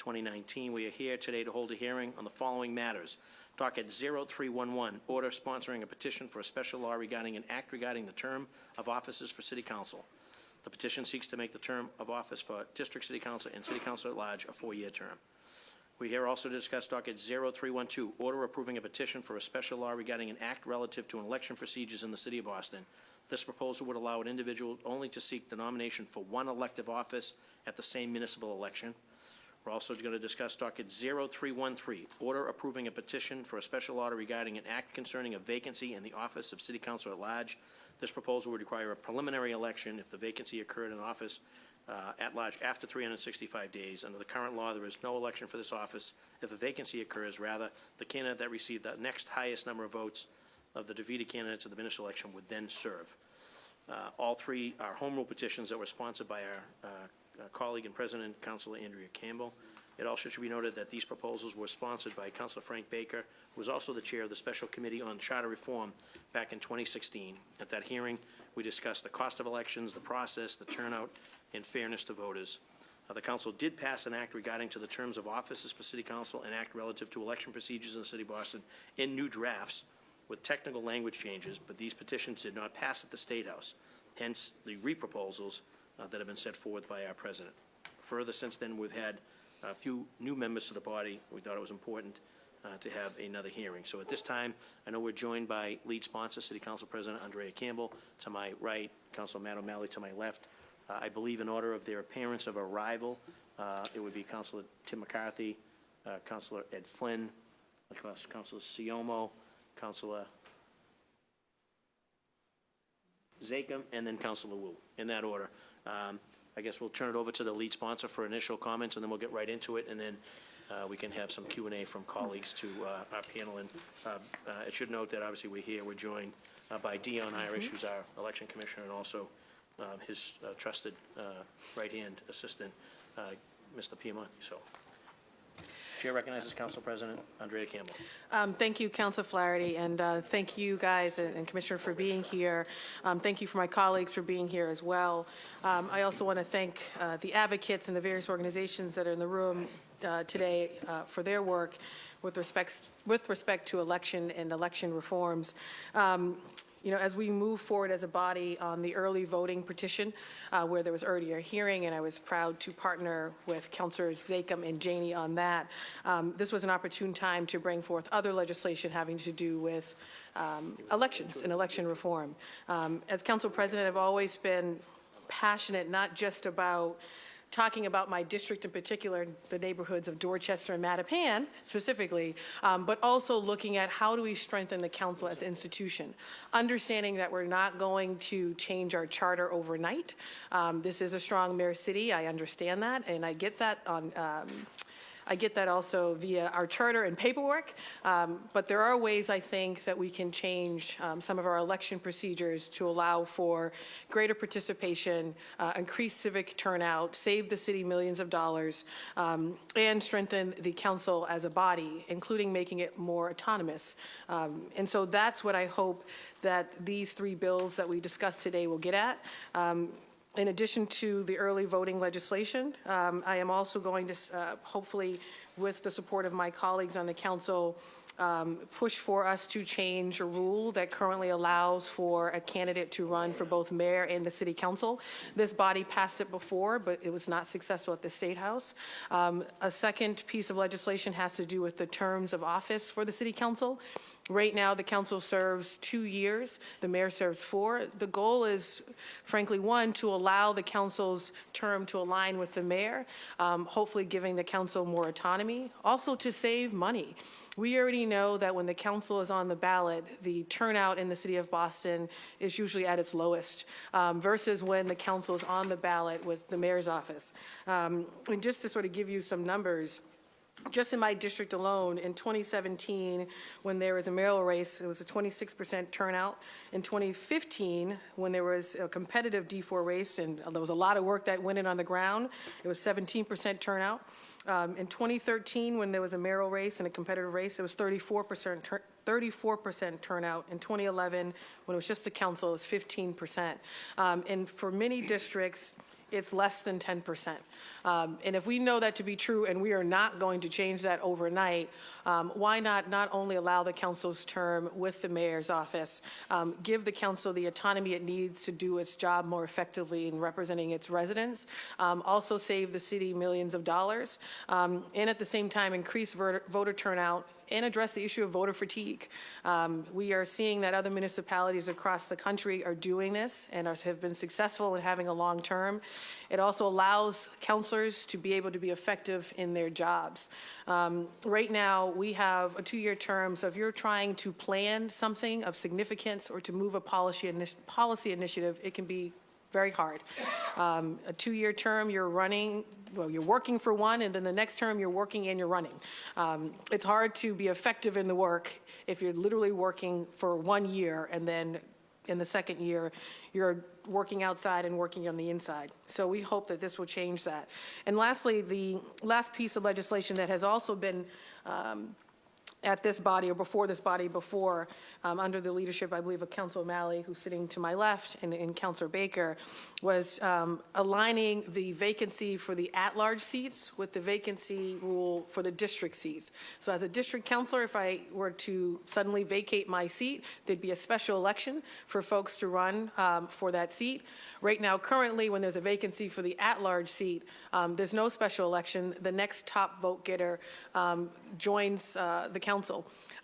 2019. We are here today to hold a hearing on the following matters. Docket 0311, order sponsoring a petition for a special law regarding an act regarding the term of offices for City Council. The petition seeks to make the term of office for District City Council and City Councillor-At-Large a 4-year term. We're here also to discuss Docket 0312, order approving a petition for a special law regarding an act relative to election procedures in the City of Boston. This proposal would allow an individual only to seek the nomination for one elective office at the same municipal election. We're also going to discuss Docket 0313, order approving a petition for a special order regarding an act concerning a vacancy in the Office of City Councillor-At-Large. This proposal would require a preliminary election if the vacancy occurred in office at large after 365 days. Under the current law, there is no election for this office if a vacancy occurs. Rather, the candidate that received the next highest number of votes of the defeated candidates of the municipal election would then serve. All three are home rule petitions that were sponsored by our colleague and President, Councilor Andrea Campbell. It also should be noted that these proposals were sponsored by Councilor Frank Baker, who was also the chair of the Special Committee on Charter Reform back in 2016. At that hearing, we discussed the cost of elections, the process, the turnout, and fairness to voters. The Council did pass an act regarding to the terms of offices for City Council, an act relative to election procedures in the City of Boston in new drafts with technical language changes, but these petitions did not pass at the State House, hence the reproposals that have been set forth by our President. Further, since then, we've had a few new members to the body. We thought it was important to have another hearing. So at this time, I know we're joined by lead sponsor, City Council President Andrea Campbell. To my right, Councilor Matt O'Malley to my left. I believe in order of their appearance of arrival, it would be Councilor Tim McCarthy, Councilor Ed Flynn, Councilor Siomo, Councilor Zakem, and then Councilor Wu, in that order. I guess we'll turn it over to the lead sponsor for initial comments, and then we'll get right into it, and then we can have some Q&A from colleagues to our panel. And it should note that obviously we're joined by Dion Irish, who's our election commissioner, and also his trusted right-hand assistant, Mr. Piemonte. So, Chair recognizes Council President Andrea Campbell. Thank you, Councilor Flaherty, and thank you guys and Commissioner for being here. Thank you for my colleagues for being here as well. I also want to thank the advocates and the various organizations that are in the room today for their work with respect to election and election reforms. You know, as we move forward as a body on the early voting petition, where there was already a hearing, and I was proud to partner with Councilors Zakem and Janey on that, this was an opportune time to bring forth other legislation having to do with elections and election reform. As Council President, I've always been passionate not just about talking about my district in particular, the neighborhoods of Dorchester and Mattapan specifically, but also looking at how do we strengthen the council as an institution, understanding that we're not going to change our charter overnight. This is a strong mayor city. I understand that, and I get that on I get that also via our charter and paperwork, but there are ways I think that we can change some of our election procedures to allow for greater participation, increased civic turnout, save the city millions of dollars, and strengthen the council as a body, including making it more autonomous. And so that's what I hope that these three bills that we discussed today will get at. In addition to the early voting legislation, I am also going to, hopefully with the support of my colleagues on the council, push for us to change a rule that currently allows for a candidate to run for both mayor and the city council. This body passed it before, but it was not successful at the State House. A second piece of legislation has to do with the terms of office for the city council. Right now, the council serves 2 years. The mayor serves 4. The goal is, frankly, one, to allow the council's term to align with the mayor, hopefully giving the council more autonomy, also to save money. We already know that when the council is on the ballot, the turnout in the city of Boston is usually at its lowest versus when the council is on the ballot with the mayor's office. And just to sort of give you some numbers, just in my district alone, in 2017, when there was a mayoral race, it was a 26% turnout. In 2015, when there was a competitive D4 race, and there was a lot of work that went in on the ground, it was 17% turnout. In 2013, when there was a mayoral race and a competitive race, it was 34% turnout. In 2011, when it was just the council, it was 15%. And for many districts, it's less than 10%. And if we know that to be true and we are not going to change that overnight, why not only allow the council's term with the mayor's office, give the council the autonomy it needs to do its job more effectively in representing its residents, also save the city millions of dollars, and at the same time increase voter turnout and address the issue of voter fatigue. We are seeing that other municipalities across the country are doing this and have been successful in having a long term. It also allows councilors to be able to be effective in their jobs. Right now, we have a 2-year term, so if you're trying to plan something of significance or to move a policy initiative, it can be very hard. A 2-year term, you're working for one, and then the next term you're working and you're running. It's hard to be effective in the work if you're literally working for 1 year and then in the second year you're working outside and working on the inside. So we hope that this will change that. And lastly, the last piece of legislation that has also been at this body or before this body before, under the leadership, I believe, of Councilor O'Malley, who's sitting to my left, and Councilor Baker, was aligning the vacancy for the at-large seats with the vacancy rule for the district seats. So as a district councilor, if I were to suddenly vacate my seat, there'd be a special election for folks to run for that seat. Right now, currently, when there's a vacancy for the at-large seat, there's no special election. The next top vote getter joins the council.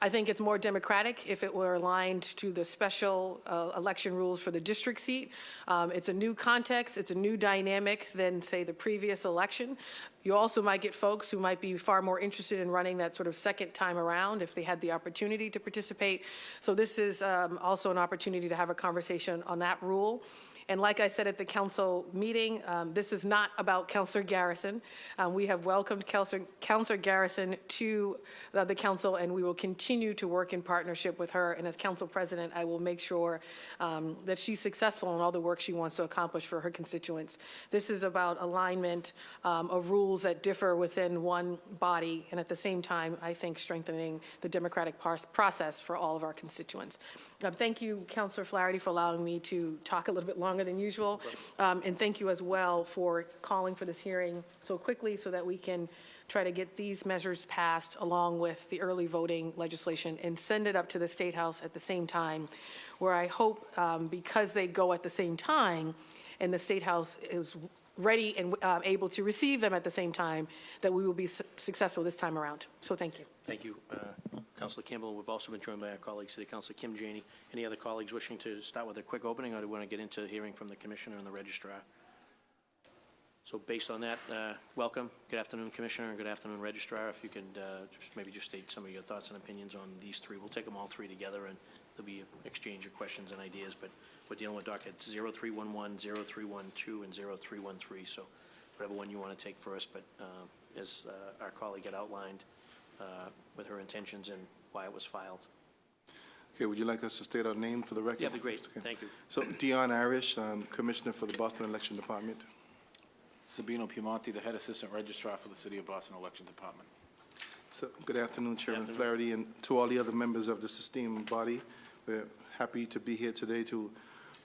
I think it's more democratic if it were aligned to the special election rules for the district seat. It's a new context, it's a new dynamic than, say, the previous election. You also might get folks who might be far more interested in running that sort of second time around if they had the opportunity to participate. So this is also an opportunity to have a conversation on that rule. And like I said at the council meeting, this is not about Councilor Garrison. We have welcomed Councilor Garrison to the council, and we will continue to work in partnership with her. And as council president, I will make sure that she's successful in all the work she wants to accomplish for her constituents. This is about alignment of rules that differ within one body, and at the same time, I think strengthening the democratic process for all of our constituents. Thank you, Councilor Flaherty, for allowing me to talk a little bit longer than usual. And thank you as well for calling for this hearing so quickly so that we can try to get these measures passed along with the early voting legislation and send it up to the State House at the same time, where I hope, because they go at the same time and the State House is ready and able to receive them at the same time, that we will be successful this time around. So thank you. Thank you, Councilor Campbell. We've also been joined by our colleague, City Councilor Kim Janey. Any other colleagues wishing to start with a quick opening, or do we want to get into hearing from the Commissioner and the Registrar? So based on that, welcome. Good afternoon, Commissioner, and good afternoon, Registrar. If you could just state some of your thoughts and opinions on these three. We'll take them all three together, and there'll be an exchange of questions and ideas, but we're dealing with docket 0311, 0312, and 0313, so whatever one you want to take first, but as our colleague had outlined with her intentions and why it was filed. Okay, would you like us to state our name for the record? Yeah, that'd be great. Okay. Thank you. So, Dion Irish, Commissioner for the Boston Election Department. Sabino Piemonte, the Head Assistant Registrar for the City of Boston Election Department. So, good afternoon, Chairman Flaherty, and to all the other members of this esteemed body. We're happy to be here today to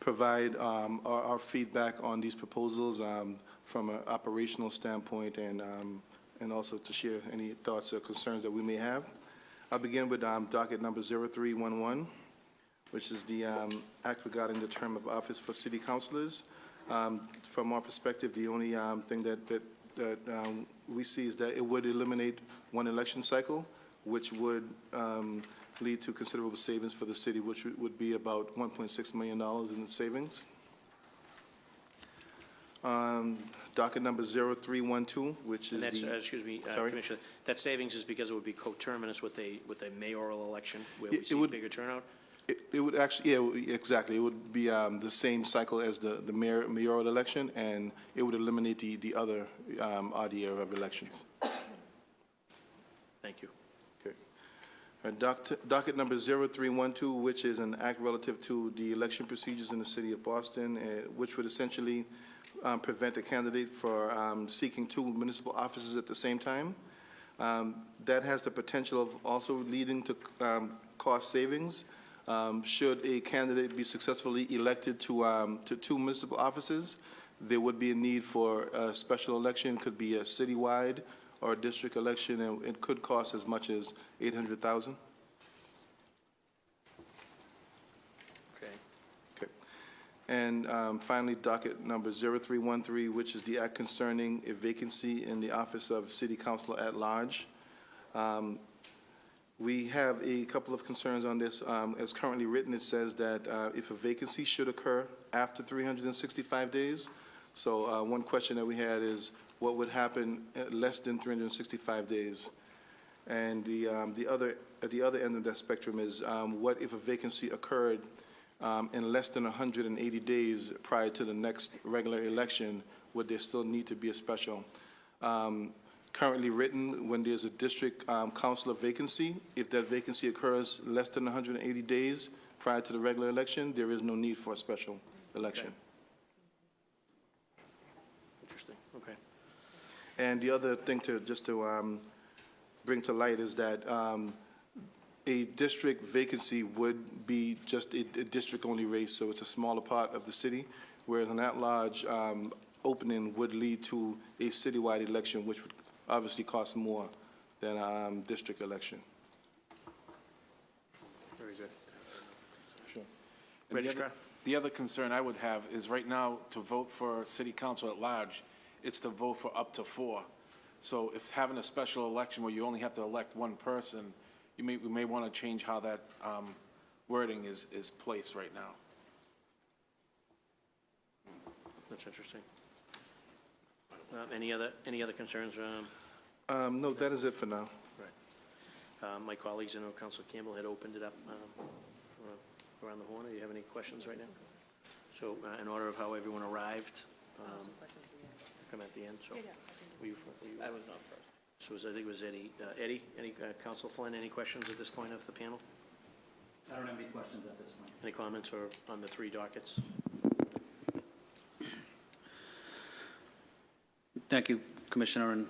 provide our feedback on these proposals from an operational standpoint, and also to share any thoughts or concerns that we may have. I'll begin with docket number 0311, which is the act regarding the term of office for city councilors. From our perspective, the only thing that we see is that it would eliminate one election cycle, which would lead to considerable savings for the city, which would be about $1.6 million in savings. Docket number 0312, which is And that's, the... excuse me, Sorry? Commissioner, that savings is because it would be coterminous with a mayoral election where It we see would- bigger turnout? It would actually, yeah, exactly. It would be the same cycle as the mayoral election, and it would eliminate the other odd year of elections. Thank you. Okay. Docket number 0312, which is an act relative to the election procedures in the city of Boston, which would essentially prevent a candidate from seeking two municipal offices at the same time. That has the potential of also leading to cost savings. Should a candidate be successfully elected to two municipal offices, there would be a need for a special election, could be a citywide or a district election, and it could cost as much as $800,000. Okay. Okay. And finally, docket number 0313, which is the act concerning a vacancy in the Office of City Councillor-At-Large. We have a couple of concerns on this. As currently written, it says that if a vacancy should occur after 365 days. So one question that we had is, what would happen at less than 365 days? And at the other end of that spectrum is, what if a vacancy occurred in less than 180 days prior to the next regular election? Would there still need to be a special? Currently written, when there's a district councilor vacancy, if that vacancy occurs less than 180 days prior to the regular election, there is no need for a special election. Okay. Interesting, okay. And the other thing to bring to light is that a district vacancy would be just a district-only race, so it's a smaller part of the city, whereas an at-large opening would lead to a citywide election, which would obviously cost more than a district election. Very good. Sure. And Registrar? the other concern I would have is right now, to vote for City Council at Large, it's to vote for up to 4. So if having a special election where you only have to elect one person, we may want to change how that wording is placed right now. That's interesting. Any other concerns? No, that is it for now. Right. My colleagues, I know Councilor Campbell had opened it up around the horn. Do you have any questions right now? So in order of how everyone arrived, come at the end. So were you? I was not first. So I think it was Eddie. Eddie, Councilor Flynn, any questions at this point of the panel? I don't have any questions at this point. Any comments or on the 3 dockets? Thank you, Commissioner, and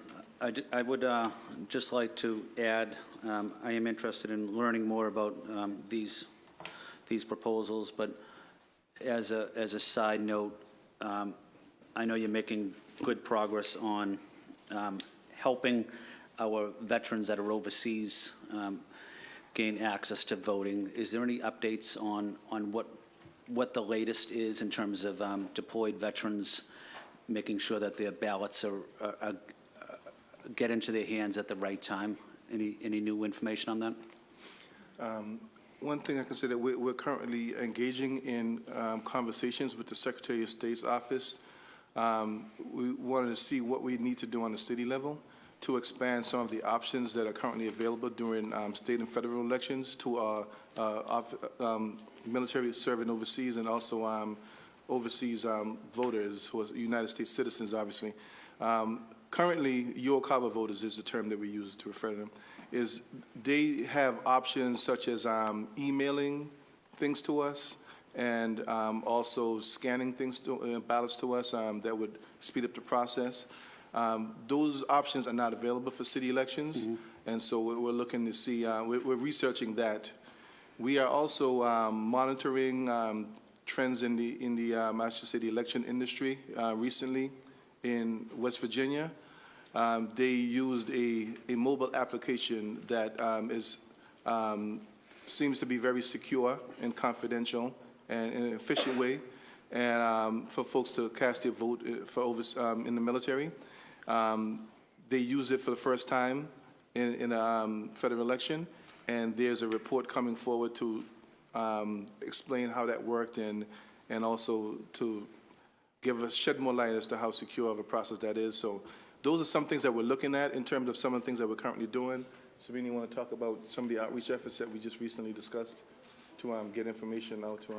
I would just like to add, I am interested in learning more about these proposals, but as a side note, I know you're making good progress on helping our veterans that are overseas gain access to voting. Is there any updates on what the latest is in terms of deployed veterans, making sure that their ballots are get into their hands at the right time? Any new information on that? One thing I can say that we're currently engaging in conversations with the Secretary of State's office. We wanted to see what we need to do on the city level to expand some of the options that are currently available during state and federal elections to our military serving overseas and also overseas voters who are United States citizens, obviously. Currently, UOCAVA voters is the term that we use to refer to them, is they have options such as emailing things to us and also scanning things, ballots to us that would speed up the process. Those options are not available for city elections, and so we're looking to see, we're researching that. We are also monitoring trends in the I should say the election industry recently in West Virginia. They used a mobile application that seems to be very secure and confidential and in an efficient way, and for folks to cast their vote in the military. They use it for the first time in a federal election, and there's a report coming forward to explain how that worked and also to shed more light as to how secure of a process that is. So those are some things that we're looking at in terms of some of the things that we're currently doing. Sabine, you want to talk about some of the outreach efforts that we just recently discussed to get information out to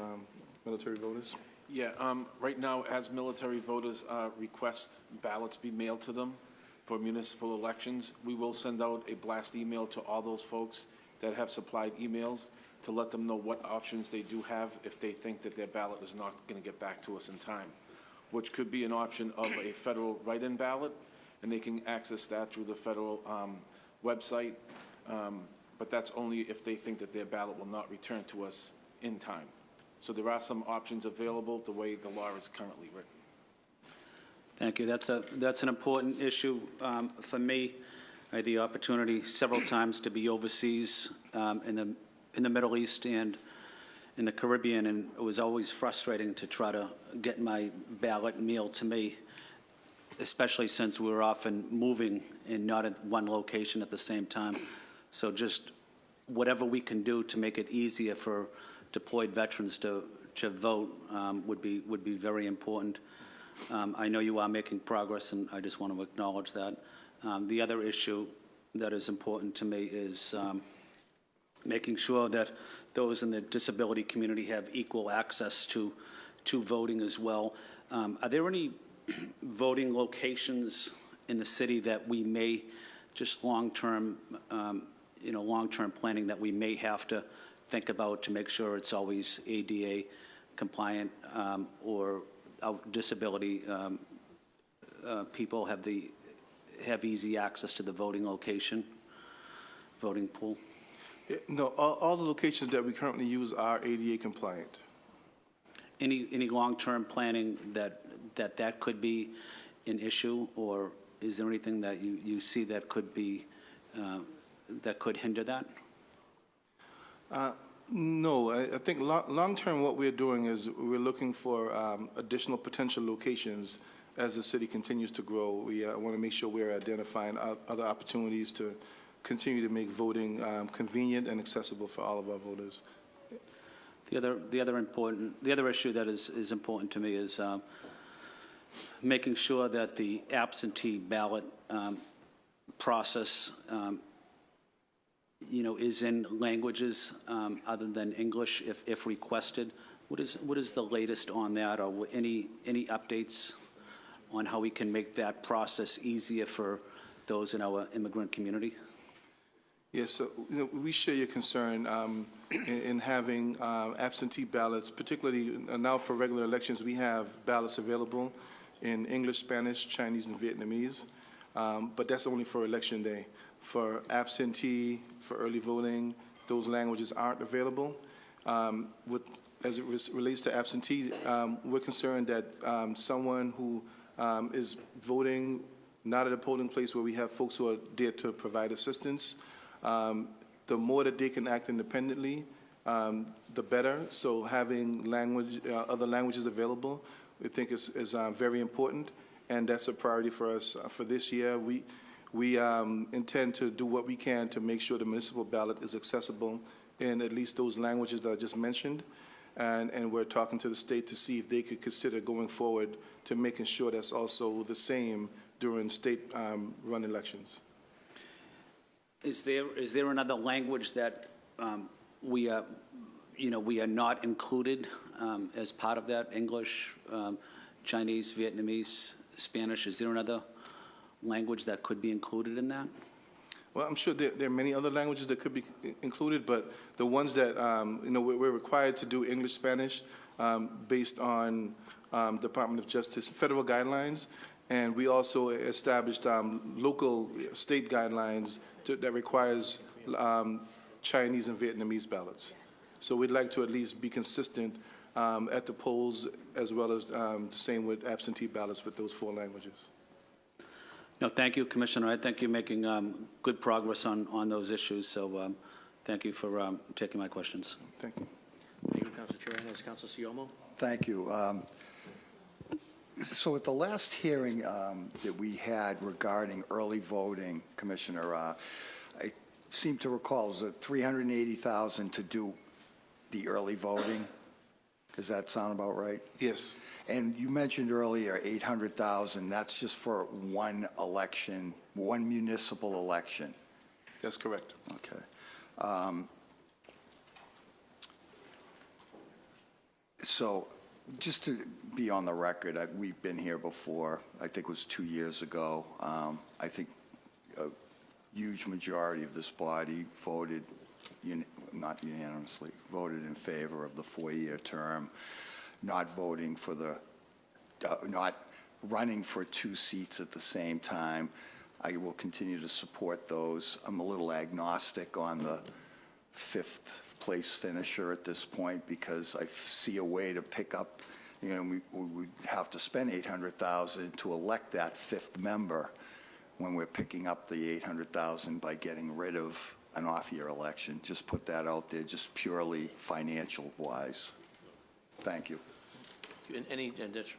military voters? Yeah, right now, as military voters request ballots be mailed to them for municipal elections, we will send out a blast email to all those folks that have supplied emails to let them know what options they do have if they think that their ballot is not going to get back to us in time, which could be an option of a federal write-in ballot, and they can access that through the federal website, but that's only if they think that their ballot will not return to us in time. So there are some options available the way the law is currently written. Thank you. That's an important issue for me. I had the opportunity several times to be overseas in the Middle East and in the Caribbean, and it was always frustrating to try to get my ballot mailed to me, especially since we were often moving and not at one location at the same time. So just whatever we can do to make it easier for deployed veterans to vote would be very important. I know you are making progress, and I just want to acknowledge that. The other issue that is important to me is making sure that those in the disability community have equal access to voting as well. Are there any voting locations in the city that we may, just long-term, long-term planning that we may have to think about to make sure it's always ADA compliant, or our disability people have easy access to the voting location, voting pool? Yeah, no, all the locations that we currently use are ADA compliant. Any long-term planning that could be an issue, or is there anything that you see that could be that could hinder that? No, I think long-term what we're doing is we're looking for additional potential locations as the city continues to grow. We want to make sure we're identifying other opportunities to continue to make voting convenient and accessible for all of our voters. The other issue that is important to me is making sure that the absentee ballot process is in languages other than English if requested. What is the latest on that, or any updates on how we can make that process easier for those in our immigrant community? Yes, so we share your concern in having absentee ballots, particularly now for regular elections. We have ballots available in English, Spanish, Chinese, and Vietnamese, but that's only for election day. For absentee, for early voting, those languages aren't available. As it relates to absentee, we're concerned that someone who is voting not at a polling place where we have folks who are there to provide assistance, the more that they can act independently, the better. So having other languages available, we think is very important, and that's a priority for us for this year. We intend to do what we can to make sure the municipal ballot is accessible in at least those languages that I just mentioned, and we're talking to the state to see if they could consider going forward to making sure that's also the same during state-run elections. Is there another language that we are not included as part of that? English, Chinese, Vietnamese, Spanish. Is there another language that could be included in that? Well, I'm sure there are many other languages that could be included, but the ones that we're required to do English, Spanish, based on Department of Justice federal guidelines. And we also established local state guidelines that requires Chinese and Vietnamese ballots. So we'd like to at least be consistent at the polls, as well as the same with absentee ballots with those 4 languages. No, thank you, Commissioner. I think you're making good progress on those issues. So thank you for taking my questions. Thank you. Thank you, Councilor Chair. Councilor Siomo. Thank you. So at the last hearing that we had regarding early voting, Commissioner, I seem to recall it was $380,000 to do the early voting. Does that sound about right? Yes. And you mentioned earlier $800,000. That's just for one election, one municipal election. That's correct. Okay. So just to be on the record, we've been here before. I think it was 2 years ago. I think a huge majority of this body voted, not unanimously, voted in favor of the 4-year term, not voting for not running for 2 seats at the same time. I will continue to support those. I'm a little agnostic on the 5th place finisher at this point, because I see a way to pick up, you know, we would have to spend $800,000 to elect that fifth member when we're picking up the $800,000 by getting rid of an off-year election. Just put that out there, just purely financial-wise. Thank you. And that's,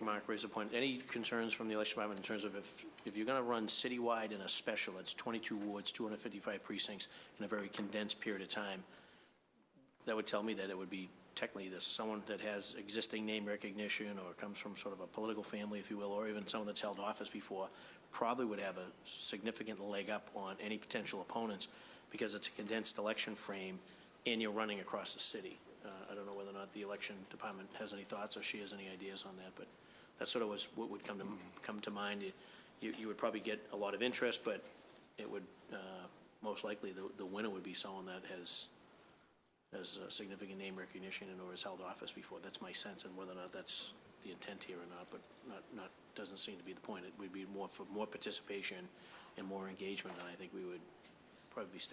Mark raised a point, any concerns from the election department in terms of if you're going to run citywide in a special, it's 22 wards, 255 precincts in a very condensed period of time, that would tell me that it would be technically there's someone that has existing name recognition or comes from sort of a political family, if you will, or even someone that's held office before, probably would have a significant leg up on any potential opponents because it's a condensed election frame and you're running across the city. I don't know whether or not the election department has any thoughts or she has any ideas on that, but that sort of was what would come to mind. You would probably get a lot of interest, but it would most likely the winner would be someone that has a significant name recognition and or has held office before. That's my sense, and whether or not that's the intent here or not, but not doesn't seem to be the point. It would be more for more participation and more engagement, and I think we would probably be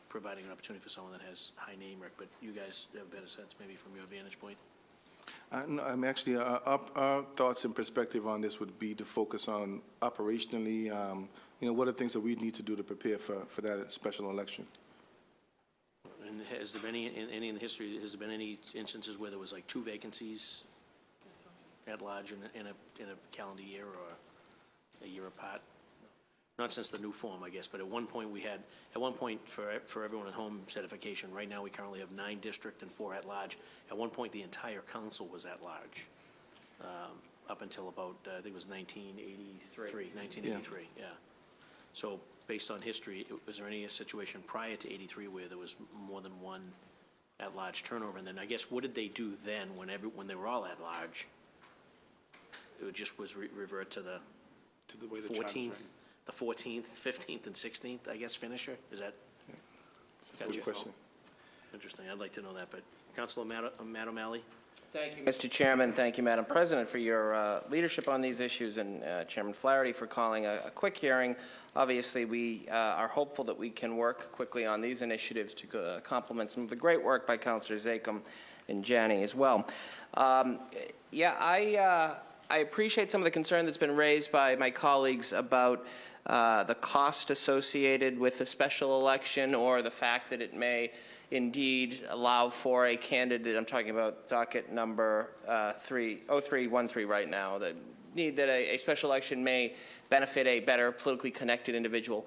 providing an opportunity for someone that has high name rec, but you guys have a better sense maybe from your vantage point. No, I'm actually, our thoughts and perspective on this would be to focus on operationally, you know, what are things that we need to do to prepare for that special election? And has there been any in the history, has there been any instances where there was like 2 vacancies at large in a calendar year or a year apart? Not since the new form, I guess, but at one point for everyone at home certification, right now we currently have 9 district and 4 at large. At one point, the entire council was at large, up until about, I think it was 1983, yeah. So based on history, was there any situation prior to 83 where there was more than one at-large turnover? And then I guess, what did they do then when they were all at large? It just was revert to the way the 14th, the 14th, 15th, and 16th, I guess, finisher? Is that? Yeah. That's a good question. Interesting. I'd like to know that, but Councilor Matt O'Malley? Thank you, Mr. Chairman. Thank you, Madam President, for your leadership on these issues, and Chairman Flaherty for calling a quick hearing. Obviously, we are hopeful that we can work quickly on these initiatives to complement some of the great work by Councilor Zakum and Janney as well. I appreciate some of the concern that's been raised by my colleagues about the cost associated with a special election, or the fact that it may indeed allow for a candidate. I'm talking about docket number 0313 right now, that a special election may benefit a better politically connected individual.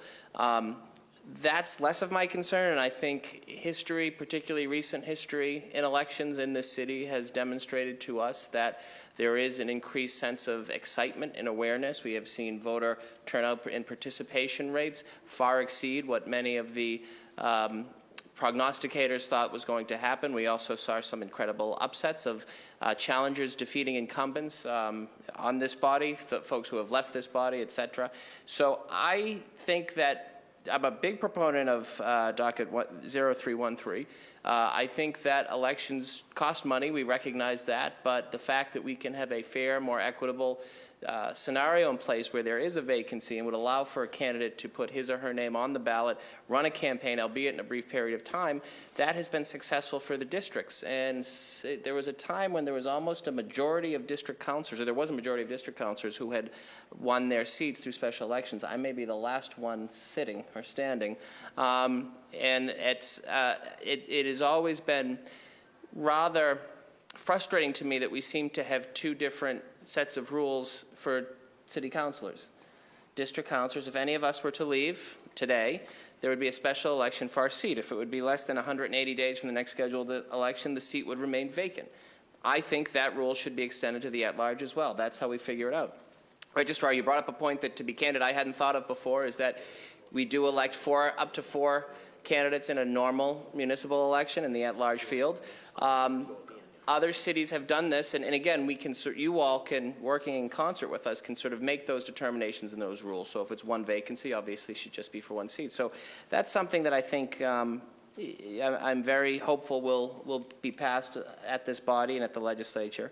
That's less of my concern, and I think history, particularly recent history in elections in this city, has demonstrated to us that there is an increased sense of excitement and awareness. We have seen voter turnout and participation rates far exceed what many of the prognosticators thought was going to happen. We also saw some incredible upsets of challengers defeating incumbents on this body, folks who have left this body, et cetera. So I think that I'm a big proponent of docket 0313. I think that elections cost money. We recognize that, but the fact that we can have a fair, more equitable scenario in place where there is a vacancy and would allow for a candidate to put his or her name on the ballot, run a campaign, albeit in a brief period of time, that has been successful for the districts. And there was a time when there was almost a majority of district councilors, or there was a majority of district councilors who had won their seats through special elections. I may be the last one sitting or standing. And it has always been rather frustrating to me that we seem to have 2 different sets of rules for city councilors. District councilors, if any of us were to leave today, there would be a special election for our seat. If it would be less than 180 days from the next scheduled election, the seat would remain vacant. I think that rule should be extended to the at-large as well. That's how we figure it out. Registrar, you brought up a point that, to be candid, I hadn't thought of before, is that we do elect up to 4 candidates in a normal municipal election in the at-large field. Other cities have done this, and again, you all can, working in concert with us, can sort of make those determinations and those rules. So if it's 1 vacancy, obviously it should just be for 1 seat. So that's something that I think I'm very hopeful will be passed at this body and at the legislature.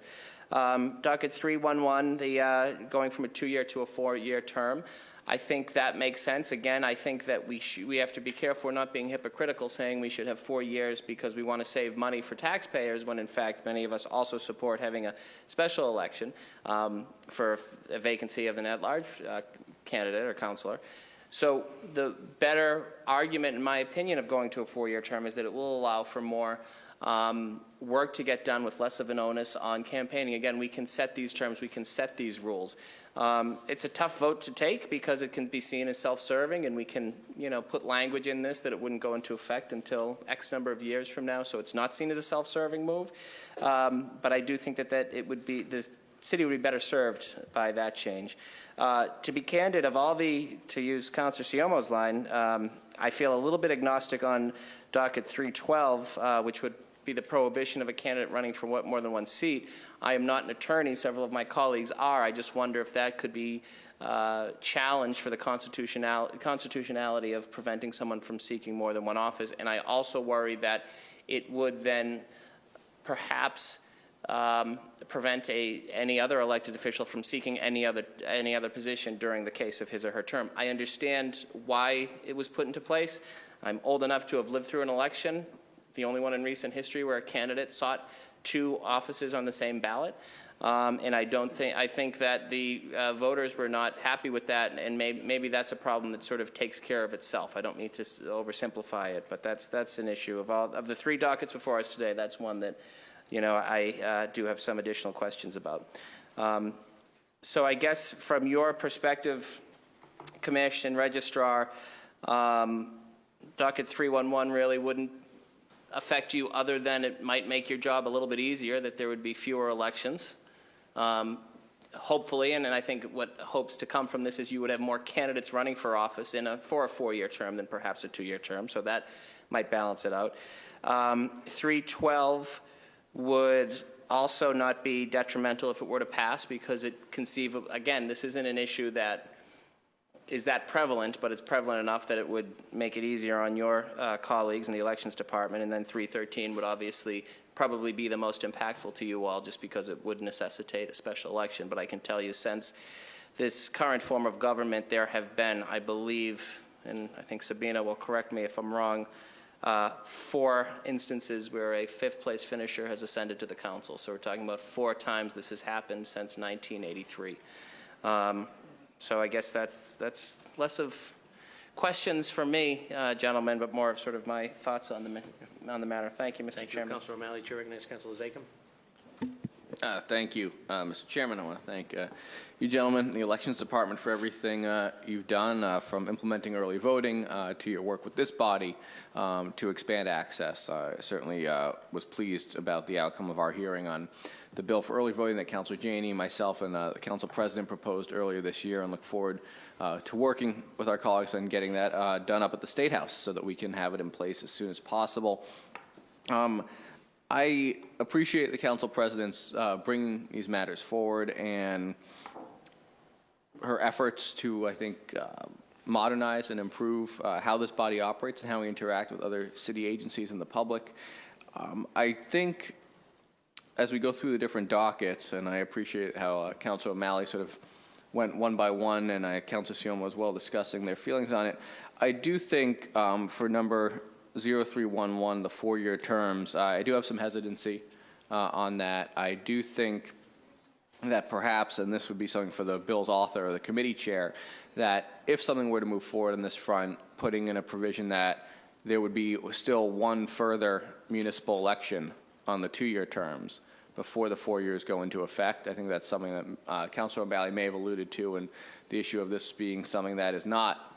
Docket 311, going from a 2-year to a 4-year term. I think that makes sense. Again, I think that we have to be careful we're not being hypocritical saying we should have 4 years because we want to save money for taxpayers when in fact many of us also support having a special election for a vacancy of an at-large candidate or councillor. So the better argument, in my opinion, of going to a 4-year term is that it will allow for more work to get done with less of an onus on campaigning. Again, we can set these terms, we can set these rules. It's a tough vote to take because it can be seen as self-serving, and we can, put language in this that it wouldn't go into effect until X number of years from now, so it's not seen as a self-serving move. But I do think that it would be, the city would be better served by that change. To be candid, to use Councillor Siomo's line, I feel a little bit agnostic on Docket 312, which would be the prohibition of a candidate running for more than one seat. I am not an attorney. Several of my colleagues are. I just wonder if that could be challenged for the constitutionality of preventing someone from seeking more than one office. And I also worry that it would then perhaps prevent any other elected official from seeking any other position during the case of his or her term. I understand why it was put into place. I'm old enough to have lived through an election, the only one in recent history where a candidate sought 2 offices on the same ballot. And I think that the voters were not happy with that, and maybe that's a problem that sort of takes care of itself. I don't need to oversimplify it, but that's an issue. Of the 3 dockets before us today, that's one that I do have some additional questions about. So I guess from your perspective, Commission, Registrar, Docket 311 really wouldn't affect you other than it might make your job a little bit easier, that there would be fewer elections. Hopefully, and I think what hopes to come from this is you would have more candidates running for office for a 4-year term than perhaps a 2-year term, so that might balance it out. 312 would also not be detrimental if it were to pass because it again, this isn't an issue that is that prevalent, but it's prevalent enough that it would make it easier on your colleagues in the elections department. And then 313 would obviously probably be the most impactful to you all just because it would necessitate a special election. But I can tell you, since this current form of government, there have been, I believe, and I think Sabina will correct me if I'm wrong, 4 instances where a 5th place finisher has ascended to the council. So we're talking about 4 times this has happened since 1983. So I guess that's less of questions for me, gentlemen, but more of sort of my thoughts on the matter. Thank you, Mr. Chairman. Thank you, Councilor O'Malley. Chair recognizes Councilor Zachem. Thank you, Mr. Chairman. I want to thank you gentlemen in the Elections Department for everything you've done, from implementing early voting to your work with this body to expand access. I certainly was pleased about the outcome of our hearing on the bill for early voting that Councilor Janey, myself, and the Council President proposed earlier this year, and look forward to working with our colleagues and getting that done up at the State House so that we can have it in place as soon as possible. I appreciate the Council President's bringing these matters forward and her efforts to, I think, modernize and improve how this body operates and how we interact with other city agencies and the public. I think as we go through the different dockets, and I appreciate how Councilor O'Malley sort of went one by one, and Councilor Siomo as well discussing their feelings on it, I do think for number 0311, the 4-year terms, I do have some hesitancy on that. I do think that perhaps, and this would be something for the bill's author or the committee chair, that if something were to move forward on this front, putting in a provision that there would be still one further municipal election on the 2-year terms before the 4 years go into effect. I think that's something that Councilor O'Malley may have alluded to, and the issue of this being something that is not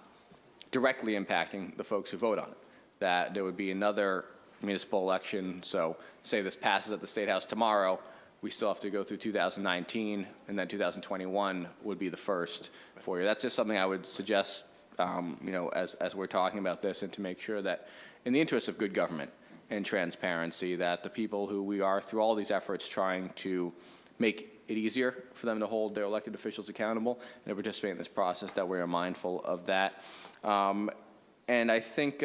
directly impacting the folks who vote on it, that there would be another municipal election. So say this passes at the State House tomorrow, we still have to go through 2019, and then 2021 would be the first 4 year. That's just something I would suggest, as we're talking about this, and to make sure that in the interest of good government and transparency, that the people who we are, through all these efforts, trying to make it easier for them to hold their elected officials accountable and to participate in this process, that we are mindful of that. And I think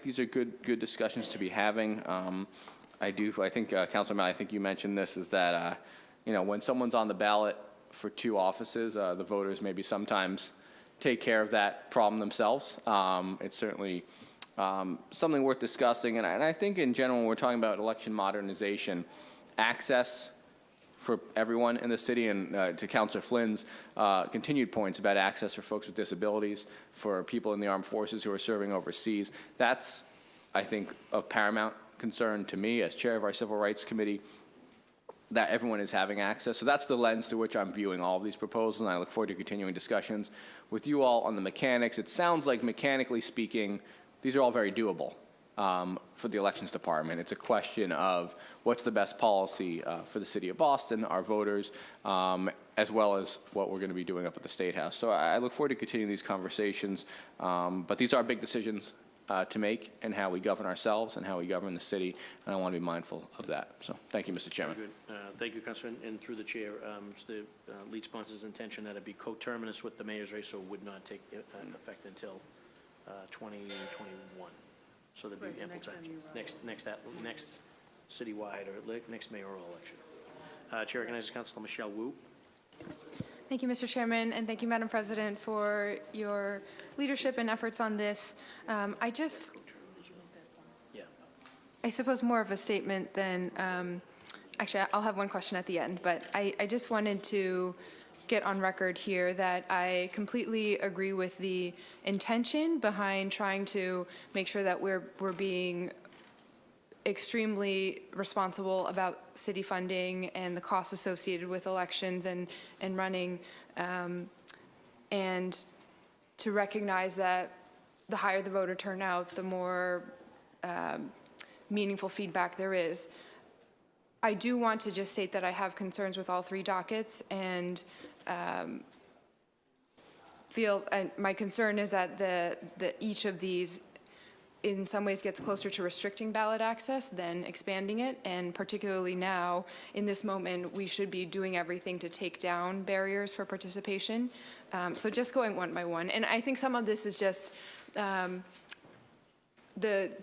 these are good discussions to be having. I think, Councilor Malley, I think you mentioned this, is that, when someone's on the ballot for 2 offices, the voters maybe sometimes take care of that problem themselves. It's certainly something worth discussing. And I think in general, when we're talking about election modernization, access for everyone in the city, and to Councilor Flynn's continued points about access for folks with disabilities, for people in the armed forces who are serving overseas, that's, I think, of paramount concern to me as chair of our Civil Rights Committee, that everyone is having access. So that's the lens through which I'm viewing all of these proposals, and I look forward to continuing discussions with you all on the mechanics. It sounds like, mechanically speaking, these are all very doable for the Elections Department. It's a question of what's the best policy for the city of Boston, our voters, as well as what we're going to be doing up at the State House. So I look forward to continuing these conversations, but these are big decisions to make, and how we govern ourselves and how we govern the city, and I want to be mindful of that. So thank you, Mr. Chairman. Good. Thank you, Councilor. And through the chair, it's the lead sponsor's intention that it be coterminous with the mayor's race, so it would not take effect until 2021. So there'd be Right, ample next time. time you Next citywide or next mayoral election. Chair recognizes Councilor Michelle Wu. Thank you, Mr. Chairman, and thank you, Madam President, for your leadership and efforts on this. Yeah. I suppose more of a statement than, actually, I'll have one question at the end, but I just wanted to get on record here that I completely agree with the intention behind trying to make sure that we're being extremely responsible about city funding and the costs associated with elections and running, and to recognize that the higher the voter turnout, the more meaningful feedback there is. I do want to just state that I have concerns with all 3 dockets, and my concern is that each of these in some ways gets closer to restricting ballot access than expanding it, and particularly now, in this moment, we should be doing everything to take down barriers for participation. So just going one by one, and I think some of this is just the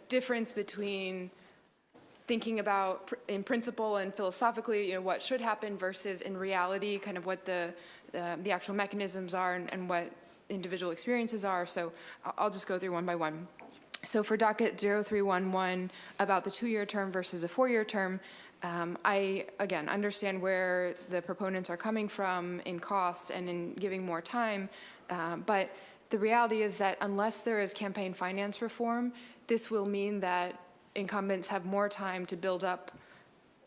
difference between thinking about, in principle and philosophically, what should happen versus in reality, kind of what the actual mechanisms are and what individual experiences are. So I'll just go through one by one. So for docket 0311, about the 2-year term versus a 4-year term, I, again, understand where the proponents are coming from in costs and in giving more time, but the reality is that unless there is campaign finance reform, this will mean that incumbents have more time to build up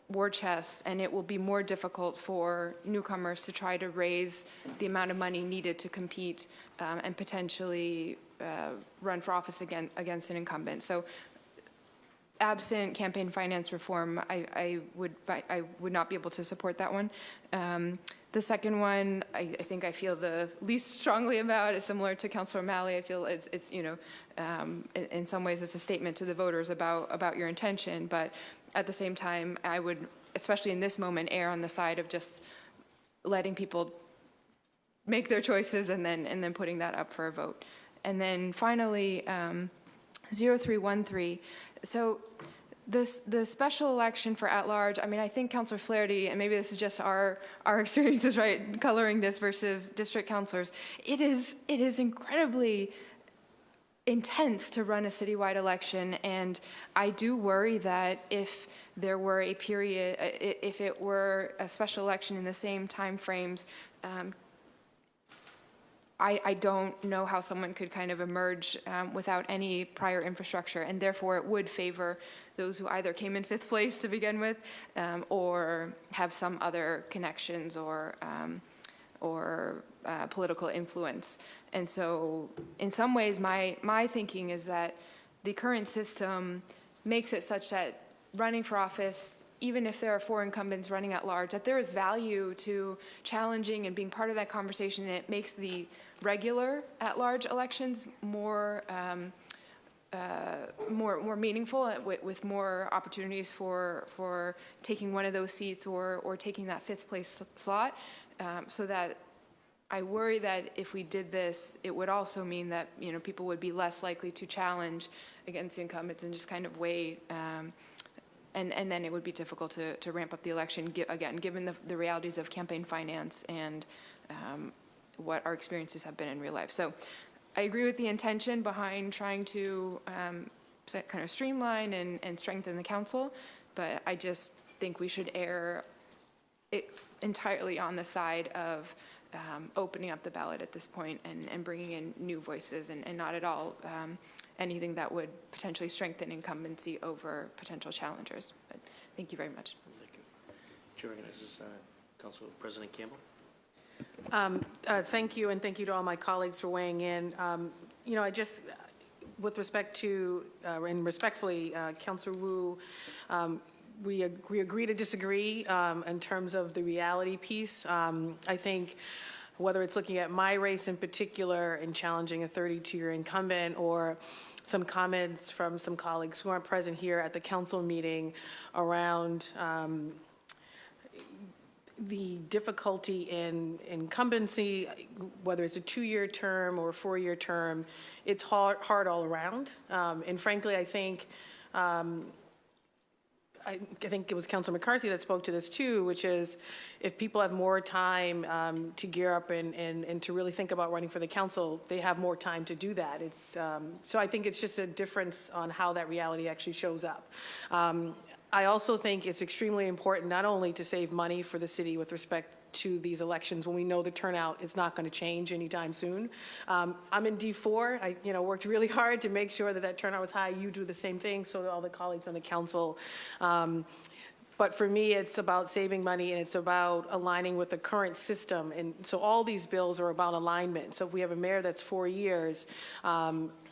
war chests, and it will be more difficult for newcomers to try to raise the amount of money needed to compete and potentially run for office against an incumbent. So absent campaign finance reform, I would not be able to support that one. The second one, I think I feel the least strongly about is similar to Councilor Malley. I feel it's in some ways it's a statement to the voters about your intention, but at the same time, I would, especially in this moment, err on the side of just letting people make their choices and then putting that up for a vote. And then finally, 0313. So the special election for at-large, I mean, I think Councilor Flaherty, and maybe this is just our experiences, right, coloring this versus district councilors, it is incredibly intense to run a citywide election, and I do worry that if there were a period, if it were a special election in the same time frames, I don't know how someone could kind of emerge without any prior infrastructure, and therefore it would favor those who either came in 5th place to begin with or have some other connections or political influence. And so in some ways, my thinking is that the current system makes it such that running for office, even if there are 4 incumbents running at large, that there is value to challenging and being part of that conversation, and it makes the regular at-large elections more meaningful with more opportunities for taking one of those seats or taking that 5th place slot, so that I worry that if we did this, it would also mean that, people would be less likely to challenge against the incumbents and just kind of wait. And then it would be difficult to ramp up the election, again, given the realities of campaign finance and what our experiences have been in real life. So I agree with the intention behind trying to kind of streamline and strengthen the council, but I just think we should err entirely on the side of opening up the ballot at this point and bringing in new voices and not at all anything that would potentially strengthen incumbency over potential challengers. But thank you very much. Thank you. Chair recognizes Council President Campbell. Thank you, and thank you to all my colleagues for weighing in. I just, with respect to, and respectfully, Councilor Wu, we agree to disagree in terms of the reality piece. I think whether it's looking at my race in particular and challenging a 32-year incumbent, or some comments from some colleagues who aren't present here at the council meeting around the difficulty in incumbency, whether it's a 2-year term or a 4-year term, it's hard all around. And frankly, I think it was Councilor McCarthy that spoke to this too, which is if people have more time to gear up and to really think about running for the council, they have more time to do that. So I think it's just a difference on how that reality actually shows up. I also think it's extremely important not only to save money for the city with respect to these elections when we know the turnout is not going to change anytime soon. I'm in D4. I worked really hard to make sure that turnout was high. You do the same thing, so do all the colleagues on the council. But for me, it's about saving money, and it's about aligning with the current system. And so all these bills are about alignment. So if we have a mayor that's 4 years,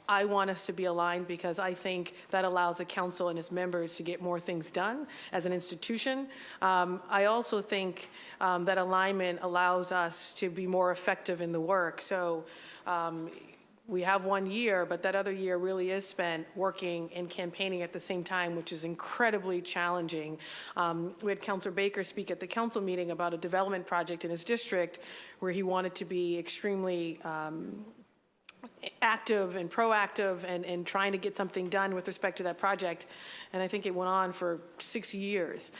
I want us to be aligned because I think that allows the council and its members to get more things done as an institution. I also think that alignment allows us to be more effective in the work. So we have 1 year, but that other year really is spent working and campaigning at the same time, which is incredibly challenging. We had Councilor Baker speak at the council meeting about a development project in his district where he wanted to be extremely active and proactive and trying to get something done with respect to that project. And I think it went on for 6 years.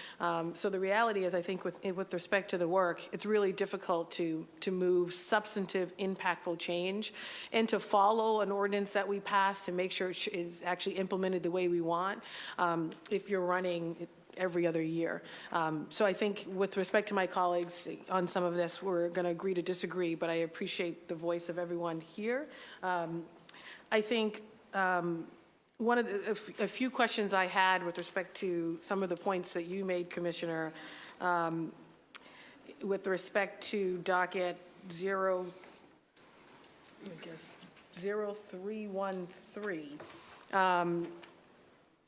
So the reality is, I think with respect to the work, it's really difficult to move substantive, impactful change and to follow an ordinance that we passed to make sure it is actually implemented the way we want if you're running every other year. So I think with respect to my colleagues on some of this, we're going to agree to disagree, but I appreciate the voice of everyone here. I think one of a few questions I had with respect to some of the points that you made, Commissioner, with respect to docket 0313.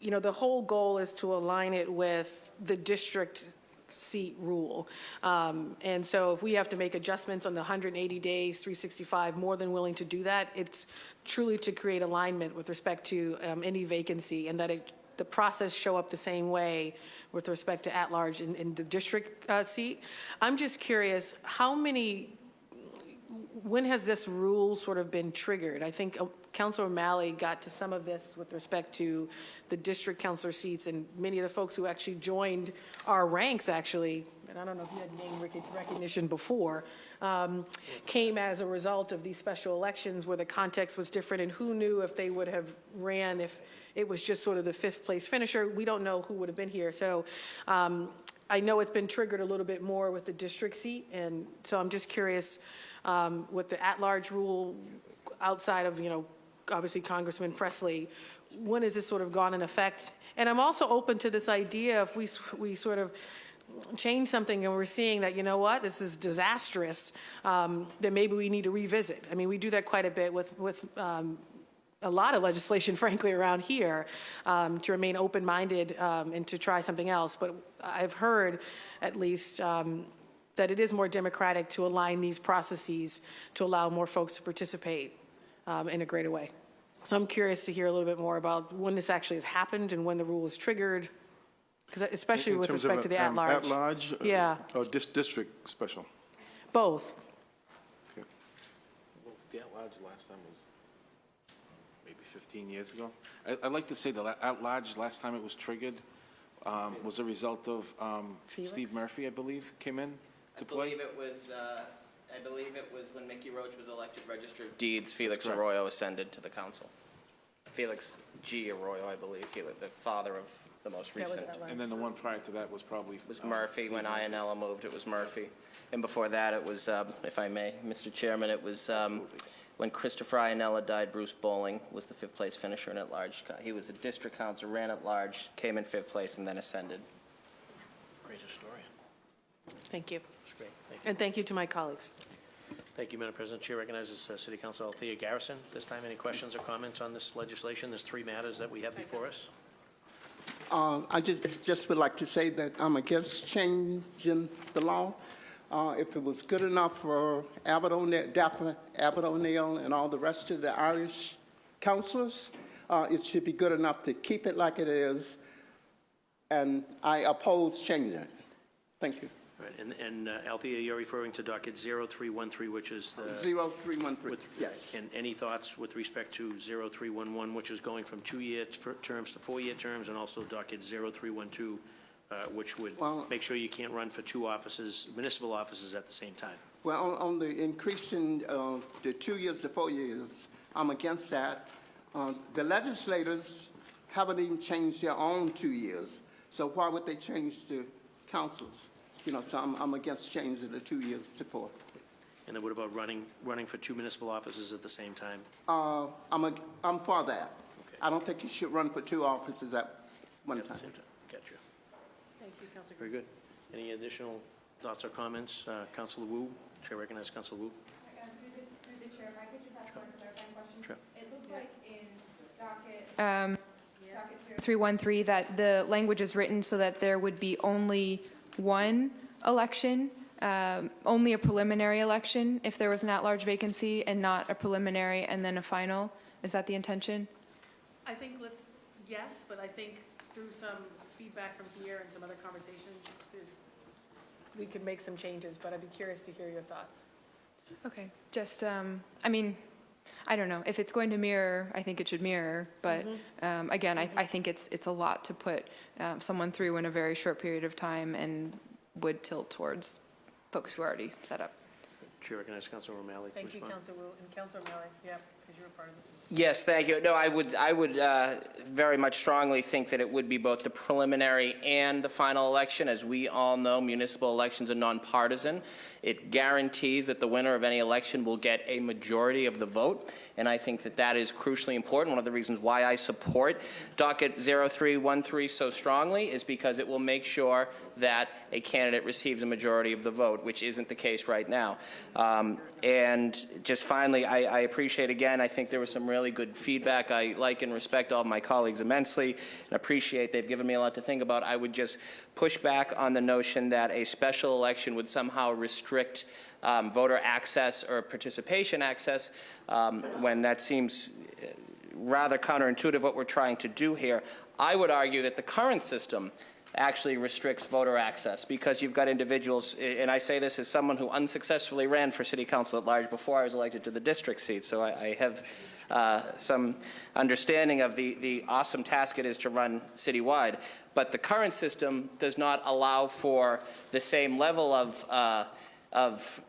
The whole goal is to align it with the district seat rule. And so if we have to make adjustments on the 180 days, 365, more than willing to do that. It's truly to create alignment with respect to any vacancy, and that the process show up the same way with respect to at-large in the district seat. I'm just curious, when has this rule sort of been triggered? I think Councilor O'Malley got to some of this with respect to the district councilor seats, and many of the folks who actually joined our ranks actually, and I don't know if you had name recognition before, came as a result of these special elections where the context was different, and who knew if they would have ran if it was just sort of the 5th place finisher. We don't know who would have been here. So I know it's been triggered a little bit more with the district seat, and so I'm just curious with the at-large rule outside of, obviously Congressman Presley, when has this sort of gone in effect? And I'm also open to this idea if we sort of change something and we're seeing that, this is disastrous, then maybe we need to revisit. I mean, we do that quite a bit with a lot of legislation, frankly, around here, to remain open-minded and to try something else. But I've heard, at least, that it is more democratic to align these processes to allow more folks to participate in a greater way. So I'm curious to hear a little bit more about when this actually has happened and when the rule is triggered, because especially with respect to the at-large. At-large? Yeah. Or district special? Both. Okay. at-large last time was maybe 15 years ago. I'd like to say the at-large, last time it was triggered, was a result of Felix? Steve Murphy, I believe, came in to play. I believe it was when Mickey Roach was elected Register of Deeds, Felix correct. Arroyo ascended to the council. Felix G. Arroyo, I believe, the father of the most That was recent. at large. And then the one prior to that was probably. It was Murphy. Steve When Murphy. Ionella moved, it was Murphy. And before that, it was, if I may, Mr. Chairman, it was when Christopher Ionella died, Bruce Bowling was the fifth-place finisher in at-large. He was a district council, ran at-large, came in fifth place, and then ascended. Great historian. Thank you. That's great. Thank you. And thank you to my colleagues. Thank you, Madam President. Chair recognizes City Council Althea Garrison. This time, any questions or comments on this legislation? There's three matters that we have before us. I just would like to say that I'm against changing the law. If it was good enough for Abbott O'Neill and all the rest of the Irish councillors, it should be good enough to keep it like it is, and I oppose changing it. Thank you. All right, and Althea, you're referring to docket 0313, which is the... 0313, yes. And any thoughts with respect to 0311, which is going from 2-year terms to 4-year terms, and also docket 0312, which would make sure you can't run for two offices, municipal offices at the same time? Well, on the increasing the 2 years to 4 years, I'm against that. The legislators haven't even changed their own 2 years, so why would they change the councils? You know, so I'm against changing the 2 years to 4. And then what about running for two municipal offices at the same time? I'm for that. Okay. I don't think you should run for two offices at one At the time. same time. Gotcha. Thank you, Councilor. Very good. Any additional thoughts or comments? Councilor Wu? Chair recognizes Councilor Wu. Through the chair, if I could just ask one clarifying question. Sure. It looked like in docket 0313 that the language is written so that there would be only one election, only a preliminary election if there was an at-large vacancy, and not a preliminary and then a final. Is that the intention? I think yes, but I think through some feedback from here and some other conversations, we could make some changes, but I'd be curious to hear your thoughts. Okay, just, I mean, I don't know. If it's going to mirror, I think it should mirror, but again, I think it's a lot to put someone through in a very short period of time and would tilt towards folks who are already set up. Chair recognizes Councilor O'Malley. Thank you, Respond. Councilor Wu, and Councilor O'Malley, yeah, because you were part of this. Yes, thank you. No, I would very much strongly think that it would be both the preliminary and the final election. As we all know, municipal elections are nonpartisan. It guarantees that the winner of any election will get a majority of the vote, and I think that that is crucially important. One of the reasons why I support docket 0313 so strongly is because it will make sure that a candidate receives a majority of the vote, which isn't the case right now. And just finally, I appreciate, again, I think there was some really good feedback. I like and respect all of my colleagues immensely and appreciate they've given me a lot to think about. I would just push back on the notion that a special election would somehow restrict voter access or participation access when that seems rather counterintuitive what we're trying to do here. I would argue that the current system actually restricts voter access because you've got individuals, and I say this as someone who unsuccessfully ran for City Council-at-Large before I was elected to the district seat, so I have some understanding of the awesome task it is to run citywide. But the current system does not allow for the same level of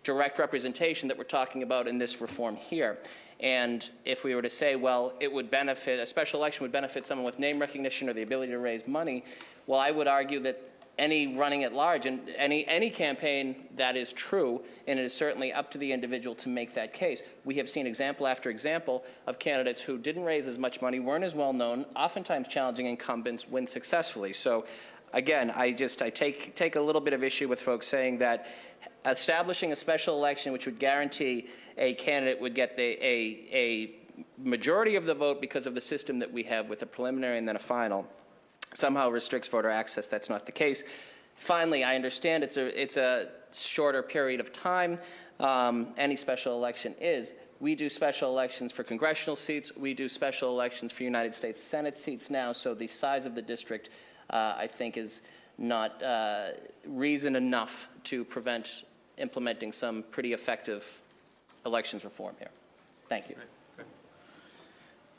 direct representation that we're talking about in this reform here. And if we were to say, well, it would benefit, a special election would benefit someone with name recognition or the ability to raise money, well, I would argue that any running at large and any campaign, that is true, and it is certainly up to the individual to make that case. We have seen example after example of candidates who didn't raise as much money, weren't as well known, oftentimes challenging incumbents, win successfully. So again, I take a little bit of issue with folks saying that establishing a special election which would guarantee a candidate would get a majority of the vote because of the system that we have with a preliminary and then a final somehow restricts voter access. That's not the case. Finally, I understand it's a shorter period of time. Any special election is. We do special elections for congressional seats. We do special elections for United States Senate seats now, so the size of the district, I think, is not reason enough to prevent implementing some pretty effective elections reform here. Thank you.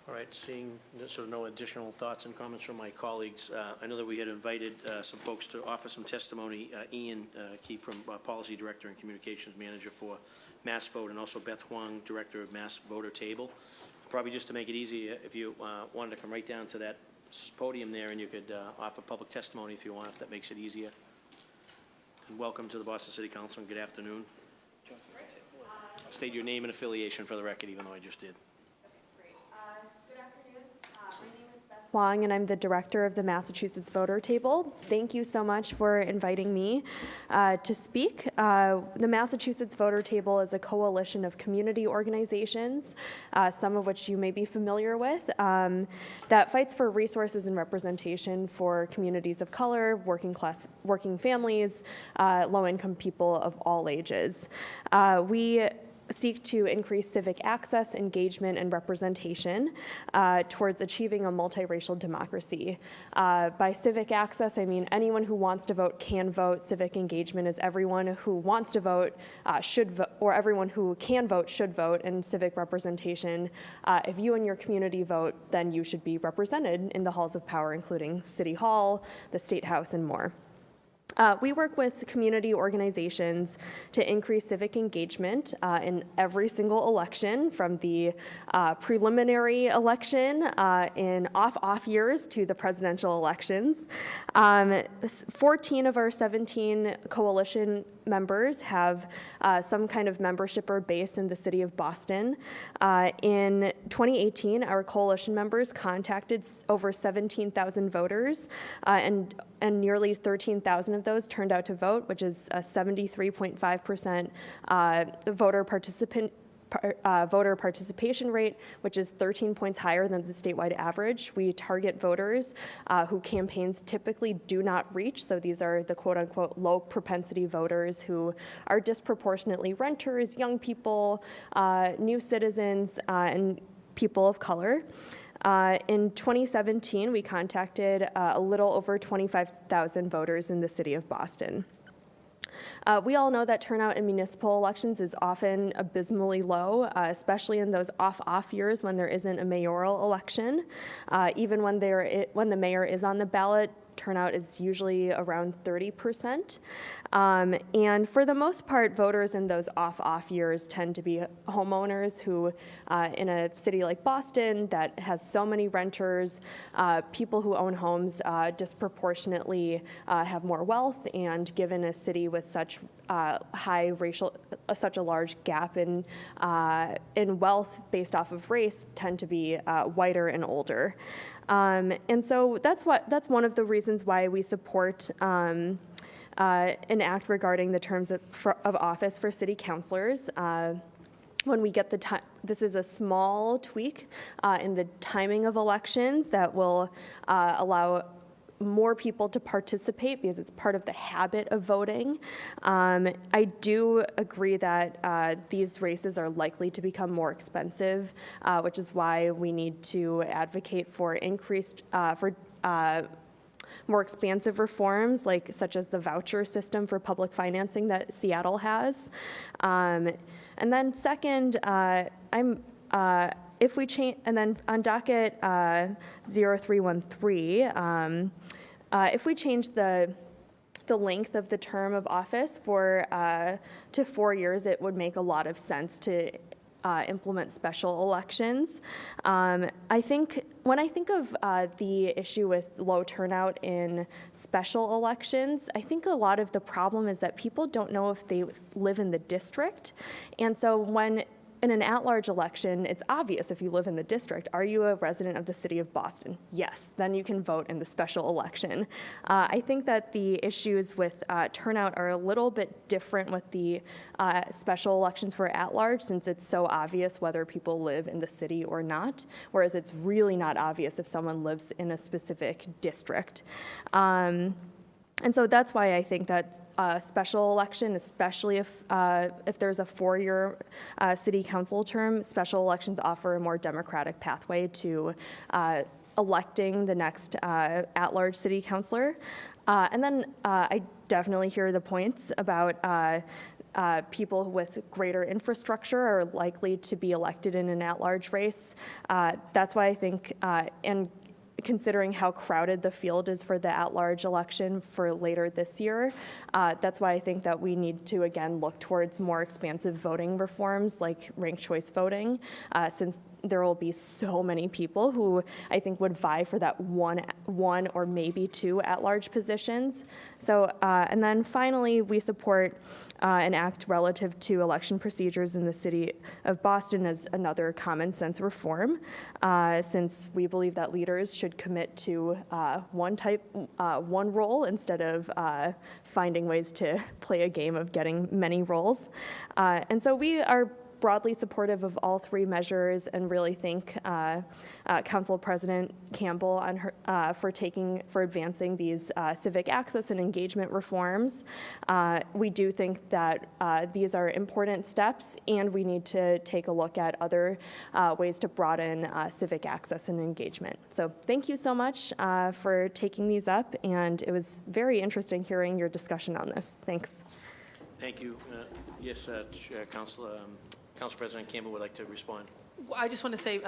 All right, seeing sort of no additional thoughts and comments from my colleagues, I know that we had invited some folks to offer some testimony. Ian Keefe from Policy Director and Communications Manager for Mass Vote, and also Beth Huang, Director of Mass Voter Table. Probably just to make it easy, if you wanted to come right down to that podium there, and you could offer public testimony if you want, if that makes it easier. And welcome to the Boston City Council, and good afternoon. State your name and affiliation for the record, even though I just did. Good afternoon. My name is Beth Huang, and I'm the director of the Massachusetts Voter Table. Thank you so much for inviting me to speak. The Massachusetts Voter Table is a coalition of community organizations, some of which you may be familiar with, that fights for resources and representation for communities of color, working families, low-income people of all ages. We seek to increase civic access, engagement, and representation towards achieving a multiracial democracy. By civic access, I mean anyone who wants to vote can vote. Civic engagement is everyone who wants to vote should vote, or everyone who can vote should vote. And civic representation, if you and your community vote, then you should be represented in the halls of power, including City Hall, the State House, and more. We work with community organizations to increase civic engagement in every single election, from the preliminary election in off years to the presidential elections. 14 of our 17 coalition members have some kind of membership or base in the city of Boston. In 2018, our coalition members contacted over 17,000 voters, and nearly 13,000 of those turned out to vote, which is a 73.5% voter participation rate, which is 13 points higher than the statewide average. We target voters who campaigns typically do not reach, so these are the quote-unquote low propensity voters who are disproportionately renters, young people, new citizens, and people of color. In 2017, we contacted a little over 25,000 voters in the city of Boston. We all know that turnout in municipal elections is often abysmally low, especially in those off years when there isn't a mayoral election. Even when the mayor is on the ballot, turnout is usually around 30%. And for the most part, voters in those off years tend to be homeowners who, in a city like Boston that has so many renters, people who own homes disproportionately have more wealth, and given a city with such such a large gap in wealth based off of race, tend to be whiter and older. And so that's one of the reasons why we support an act regarding the terms of office for city councilors. When we get the time, this is a small tweak in the timing of elections that will allow more people to participate because it's part of the habit of voting. I do agree that these races are likely to become more expensive, which is why we need to advocate for more expansive reforms, such as the voucher system for public financing that Seattle has. And then second, if we change, and then on docket 0313, if we change the length of the term of office to 4 years, it would make a lot of sense to implement special elections. When I think of the issue with low turnout in special elections, I think a lot of the problem is that people don't know if they live in the district. And so when in an at-large election, it's obvious if you live in the district. Are you a resident of the city of Boston? Yes, then you can vote in the special election. I think that the issues with turnout are a little bit different with the special elections for at-large, since it's so obvious whether people live in the city or not, whereas it's really not obvious if someone lives in a specific district. And so that's why I think that a special election, especially if there's a 4-year city council term, special elections offer a more democratic pathway to electing the next at-large city councilor. And then I definitely hear the points about people with greater infrastructure are likely to be elected in an at-large race. That's why I think, and considering how crowded the field is for the at-large election for later this year, that's why I think that we need to, again, look towards more expansive voting reforms like ranked choice voting, since there will be so many people who I think would vie for that one or maybe two at-large positions. So, and then finally, we support an act relative to election procedures in the city of Boston as another common sense reform, since we believe that leaders should commit to one role instead of finding ways to play a game of getting many roles. And so we are broadly supportive of all three measures and really thank Council President Campbell on for advancing these civic access and engagement reforms. We do think that these are important steps, and we need to take a look at other ways to broaden civic access and engagement. So thank you so much for taking these up, and it was very interesting hearing your discussion on this. Thanks. Thank you. Yes, Council President Campbell would like to respond. I just want to say,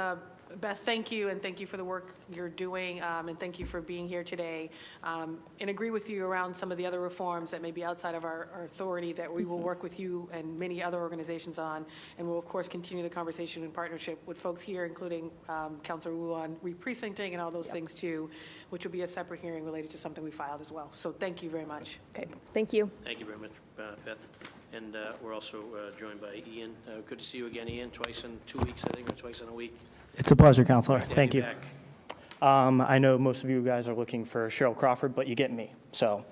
Beth, thank you, and thank you for the work you're doing, and thank you for being here today. And agree with you around some of the other reforms that may be outside of our authority that we will work with you and many other organizations on, and we'll, of course, continue the conversation in partnership with folks here, including Councilor Wu on re-precincting and all those things, too, which will be a separate hearing related to something we filed as well. So thank you very much. Okay, thank you. Thank you very much, Beth. And we're also joined by Ian. Good to see you again, Ian, twice in 2 weeks, I think, or twice in a week. It's a pleasure, Counselor. Great to have Thank you. back. I know most of you guys are looking for Cheryl Crawford, but you get me. So,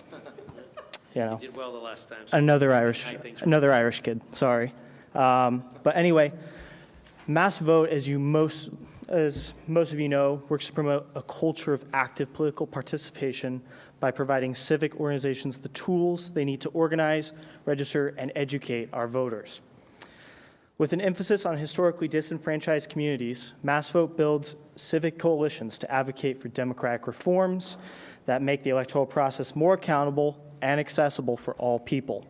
you know, You did well the last time. So another I Irish kid. Sorry. But anyway, Mass Vote, as most of you know, works to promote a culture of active political participation by providing civic organizations the tools they need to organize, register, and educate our voters. With an emphasis on historically disenfranchised communities, Mass Vote builds civic coalitions to advocate for democratic reforms that make the electoral process more accountable and accessible for all people.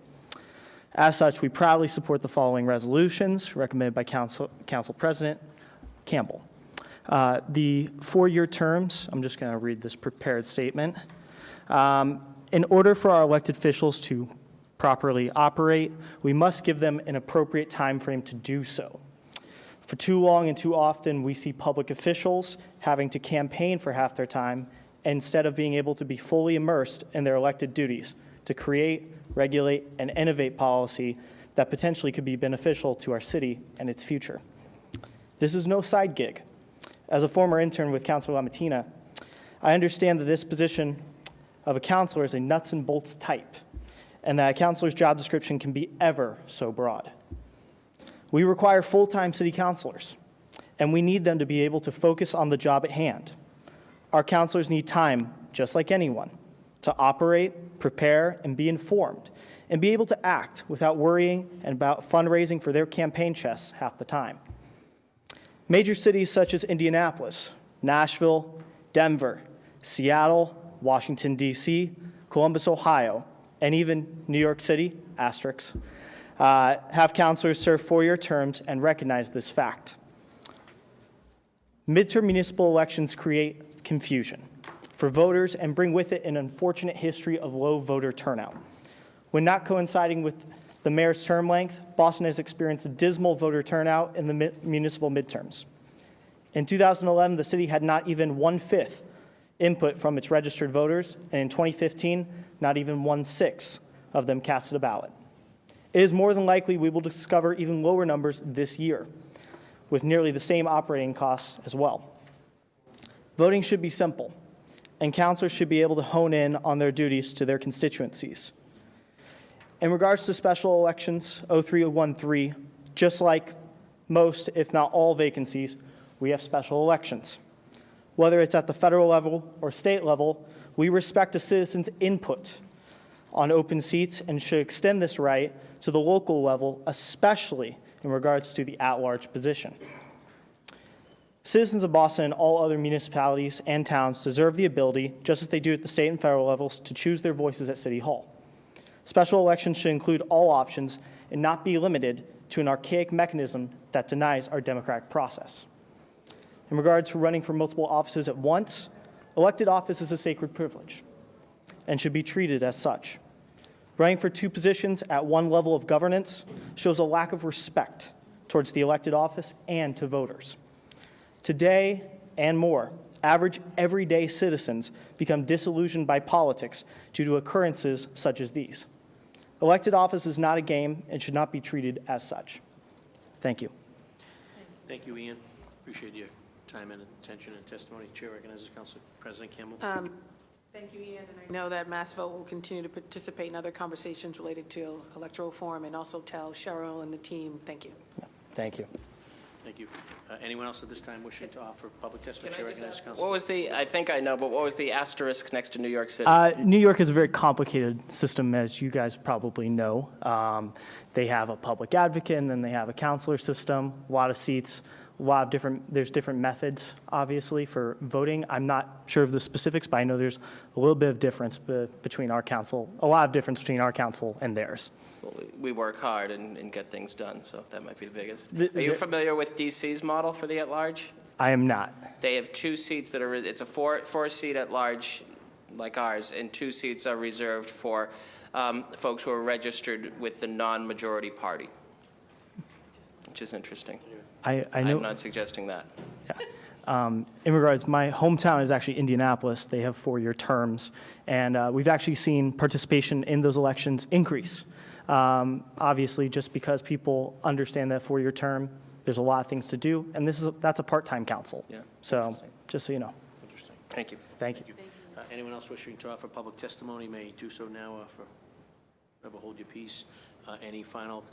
As such, we proudly support the following resolutions recommended by Council President Campbell. The 4-year terms, I'm just going to read this prepared statement. In order for our elected officials to properly operate, we must give them an appropriate time frame to do so. For too long and too often, we see public officials having to campaign for half their time instead of being able to be fully immersed in their elected duties to create, regulate, and innovate policy that potentially could be beneficial to our city and its future. This is no side gig. As a former intern with Councilor LaMattina, I understand that this position of a councilor is a nuts and bolts type, and that a councilor's job description can be ever so broad. We require full-time city councilors, and we need them to be able to focus on the job at hand. Our councilors need time, just like anyone, to operate, prepare, and be informed, and be able to act without worrying about fundraising for their campaign chests half the time. Major cities such as Indianapolis, Nashville, Denver, Seattle, Washington, D.C., Columbus, Ohio, and even New York City, asterisks, have councilors serve 4-year terms and recognize this fact. Midterm municipal elections create confusion for voters and bring with it an unfortunate history of low voter turnout. When not coinciding with the mayor's term length, Boston has experienced a dismal voter turnout in the municipal midterms. In 2011, the city had not even 1/5 input from its registered voters, and in 2015, not even 1/6 of them casted a ballot. It is more than likely we will discover even lower numbers this year, with nearly the same operating costs as well. Voting should be simple, and councilors should be able to hone in on their duties to their constituencies. In regards to special elections, 0313, just like most, if not all, vacancies, we have special elections. Whether it's at the federal level or state level, we respect a citizen's input on open seats and should extend this right to the local level, especially in regards to the at-large position. Citizens of Boston and all other municipalities and towns deserve the ability, just as they do at the state and federal levels, to choose their voices at City Hall. Special elections should include all options and not be limited to an archaic mechanism that denies our democratic process. In regards to running for multiple offices at once, elected office is a sacred privilege and should be treated as such. Running for 2 positions at one level of governance shows a lack of respect towards the elected office and to voters. Today and more, average everyday citizens become disillusioned by politics due to occurrences such as these. Elected office is not a game and should not be treated as such. Thank you. Thank you, Ian. Appreciate your time and attention and testimony. Chair recognizes Council President Campbell. Thank you, Ian, and I know that Mass Vote will continue to participate in other conversations related to electoral reform, and also tell Cheryl and the team, thank you. Thank you. Thank you. Anyone else at this time wishing to offer public testimony? Chair recognizes What Council. was the, I think I know, but what was the asterisk next to New York City? New York is a very complicated system, as you guys probably know. They have a public advocate, and then they have a counselor system, a lot of seats, there's different methods, obviously, for voting. I'm not sure of the specifics, but I know there's a little bit of difference between our council, a lot of difference between our council and theirs. Well, we work hard and get things done, so that might be the biggest. Are you familiar with DC's model for the at-large? I am not. They have 2 seats that are, it's a four-seat at-large like ours, and 2 seats are reserved for folks who are registered with the non-majority party, which is interesting. I know. I'm not suggesting that. Yeah. In regards, my hometown is actually Indianapolis. They have 4-year terms, and we've actually seen participation in those elections increase. Obviously, just because people understand that 4-year term, there's a lot of things to do, and that's a part-time council. Yeah. So, just so you know. Interesting. Thank you. Thank you. Anyone else wishing to offer public testimony may do so now. Never hold your peace. Any final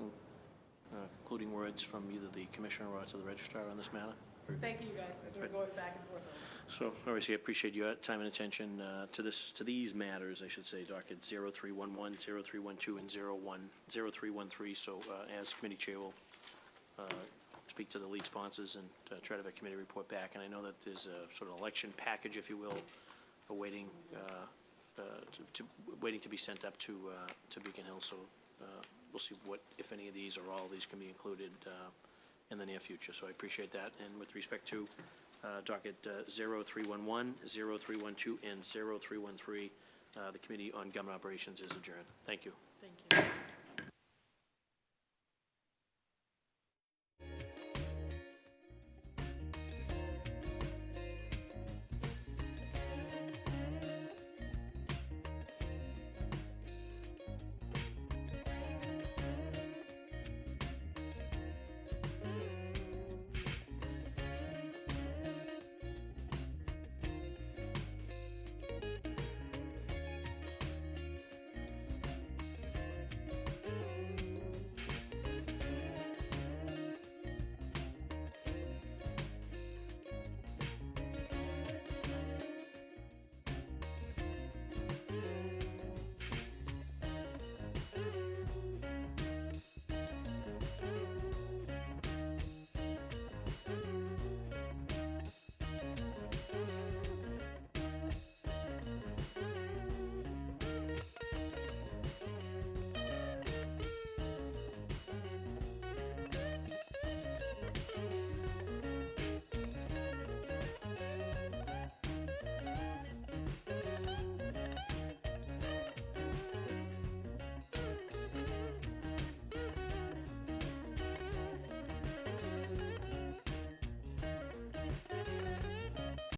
concluding words from either the commissioner or to the registrar on this matter? Thank you, guys, as we're going back and forth. So, obviously, I appreciate your time and attention to these matters, I should say, docket 0311, 0312, and 0313. So, as committee chair, will speak to the lead sponsors and try to have a committee report back. And I know that there's a sort of election package, if you will, awaiting waiting to be sent up to Beacon Hill. So, we'll see what, if any of these or all of these can be included in the near future. So I appreciate that. And with respect to docket 0311, 0312, and 0313, the Committee on Government Operations is adjourned. Thank you.